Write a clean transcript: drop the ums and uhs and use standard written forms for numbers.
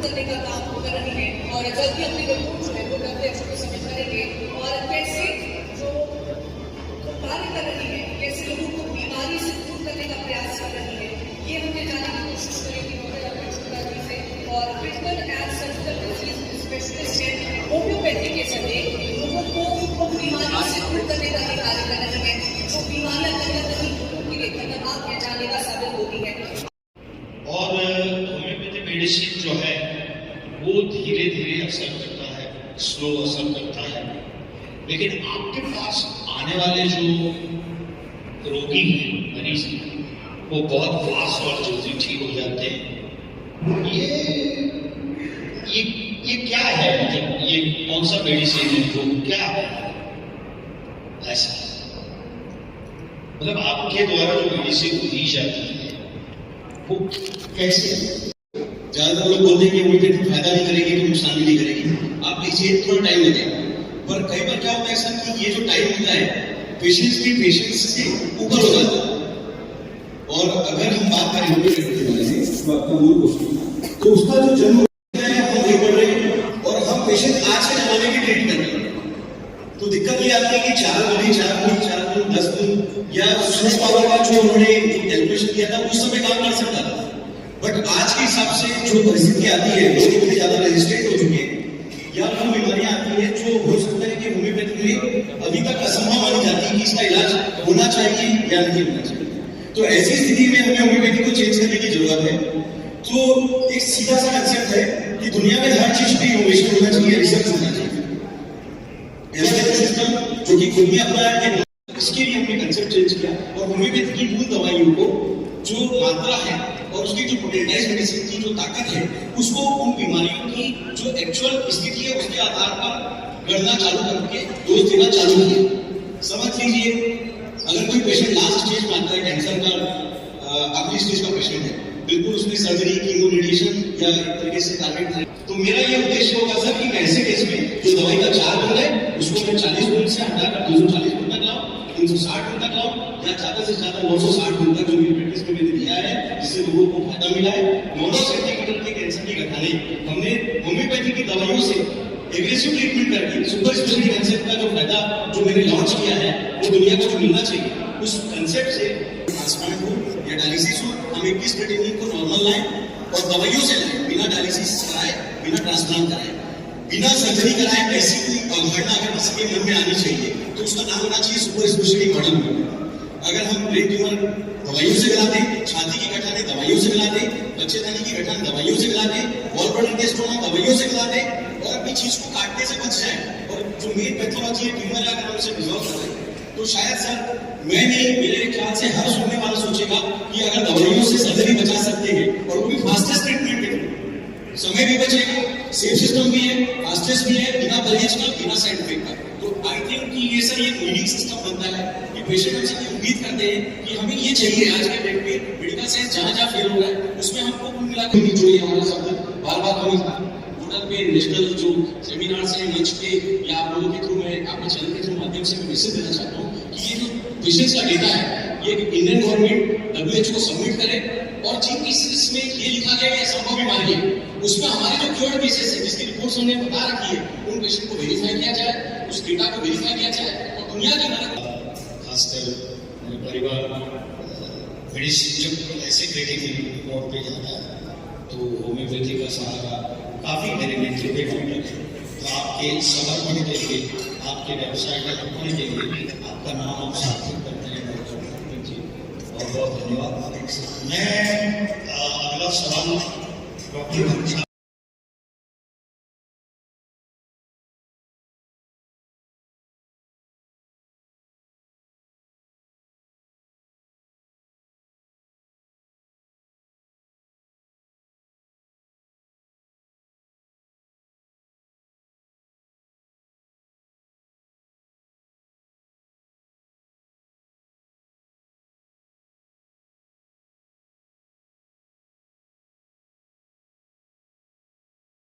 करने का काम वो कर रही है और जल्दी अपनी रिपोर्ट जो है वो करते अच्छे को समझ करेंगे और कैसे जो कार्य कर रही है, कैसे लोगों को बीमारी से दूर करने का प्रयास कर रही है, ये हमने जानने की कोशिश करेंगे डॉक्टर से। और critical and surgical disease specialist है होम्योपैथी के जरिए लोगों को बीमारी से दूर करने का ही कार्य कर रही है, जो बीमारियां कहीं ना कहीं लोगों के लिए खतरनाक या जानलेवा साबित होती है। और होम्योपैथी मेडिसिन जो है वो धीरे धीरे असर करता है, स्लो असर करता है, लेकिन आपके पास आने वाले जो रोगी हैं, मरीज हैं, वो बहुत फास्ट और जल्दी ठीक हो जाते हैं। ये क्या है, मतलब ये कौन सा मेडिसिन है, जो क्या है ऐसा, मतलब आपके द्वारा जो मेडिसिन दी जाती है वो कैसे? ज्यादातर लोग बोलते हैं कि होम्योपैथी फायदा नहीं करेगी तो नुकसान भी नहीं करेगी, आप लीजिए थोड़ा टाइम लगेगा। पर कई बार क्या होता है सर कि ये जो टाइम होता है पेशेंट्स से ऊपर हो जाता है। और अगर हम बात करें होम्योपैथी के बारे में आपका मूल क्वेश्चन, तो उसका जो जन्म है हम वही पढ़ रहे हैं और हम पेशेंट आज के जमाने की ट्रीट कर रहे हैं। तो दिक्कत ये आती है कि 4 दिन 10 दिन या सोच पावर का जो उन्होंने कैलकुलेशन किया था उस समय काम कर सकता था। बट आज के हिसाब से जो परिस्थिति आती है, लोग इतने ज्यादा रजिस्ट्रेट हो चुके हैं या वो बीमारियां आती है जो हो सकता है कि होम्योपैथी में अभी तक असंभव मानी जाती है कि इसका इलाज होना चाहिए या नहीं होना चाहिए। तो ऐसी स्थिति में हमें होम्योपैथी को चेंज करने की जरूरत है। तो एक सीधा सा कंसेप्ट है कि दुनिया में हर चीज पे इनोवेशन होना चाहिए, रिसर्च होना चाहिए। हेल्थ सिस्टम जो कि खुद ने अपनाया है, इसके लिए हमने कंसेप्ट चेंज किया और होम्योपैथी की मूल दवाइयों को जो मात्रा है और उसकी जो पोटेंटाइज मेडिसिन की जो ताकत है उसको उन बीमारियों की जो एक्चुअल स्थिति है उसके आधार पर गणना चालू करके डोज देना चालू किया। समझ लीजिए अगर कोई पेशेंट लास्ट स्टेज में आता है, कैंसर का आखिरी स्टेज का पेशेंट है, बिल्कुल उसमें सर्जरी, कीमो, रेडिएशन या एक तरीके से टारगेट है, तो मेरा ये उद्देश्य होगा सर कि मैं ऐसे केस में जो दवाई का 4 दिन है उसको मैं 40 दिन से हटाकर 240 दिन तक लाऊं, 360 दिन तक लाऊं या ज्यादा से ज्यादा 960 दिन तक जो मेरी प्रैक्टिस में मैंने दिया है, जिससे लोगों को फायदा मिला है। 9 सेंटीमीटर के कैंसर की घटाने हमने होम्योपैथी की दवाइयों से एग्रेसिव ट्रीटमेंट करके सुपर स्पेशलिटी कंसेप्ट का जो फायदा जो मैंने लॉन्च किया है वो दुनिया को जो मिलना चाहिए, उस कंसेप्ट से ट्रांसप्लांट हो या डायलिसिस हो, हम 21 क्रिएटिनिन को नॉर्मल लाएं और दवाइयों से लाएं, बिना डायलिसिस कराए, बिना ट्रांसप्लांट कराए, बिना सर्जरी कराए। ऐसी कोई अवधारणा अगर किसी के मन में आनी चाहिए तो उसका नाम होना चाहिए सुपर स्पेशलिटी मॉडल। अगर हम ब्रेन ट्यूमर दवाइयों से गिला दें, छाती की गठाने दवाइयों से गिला दें, बच्चेदानी की गठान दवाइयों से गिला दें, वॉल ब्लड टेस्टोमा दवाइयों से गिला दें और अपनी चीज को काटने से बच जाए और जो मेन पैथोलॉजी है ट्यूमर अगर हम उसे रिजॉल्व कर दें, तो शायद सर मैं नहीं, मेरे ख्याल से हर सुनने वाला सोचेगा कि अगर दवाइयों से सर्जरी बचा सकते हैं और वो भी फास्टेस्ट ट्रीटमेंट है, समय भी बचेगा, सेफ सिस्टम भी है, फास्टेस्ट भी है, बिना बलिएज का, बिना साइड इफेक्ट का। तो आई थिंक कि ये सर ये यूनिक सिस्टम बनता है कि पेशेंट हमसे उम्मीद करते हैं कि हमें ये चाहिए। आज के डेट में मेडिकल साइंस जहाँ फेल हो रहा है उसमें हमको कुल मिलाकर नहीं चाहिए। हमारा शब्द बार बार हम होटल पे नेशनल जो सेमिनार से मंच पे या आप लोगों के थ्रू में आपके चैनल के थ्रू माध्यम से मैं मैसेज देना चाहता हूँ कि ये जो पेशेंट्स का डेटा है ये इंडियन गवर्नमेंट WHO को सबमिट करे और जिन केसेस में ये लिखा गया है संभव बीमारी है उसमें हमारे जो क्योर्ड केसेस है जिसकी रिपोर्ट्स हमने बता रखी है उन पेशेंट को वेरीफाई किया जाए, उस डेटा को वेरीफाई किया जाए और दुनिया के अंदर खासकर मेरे परिवार मेडिसिन जब ऐसे क्रिटिकल मोड पे जाता है तो होम्योपैथी का सहारा काफी मेरे मित्र पे मिलता है। तो आपके समर्पण के लिए, आपके व्यवसाय के रखने के लिए आपका नाम हम सार्थक करते हैं। बहुत बहुत धन्यवाद। मैं अगला सवाल डॉक्टर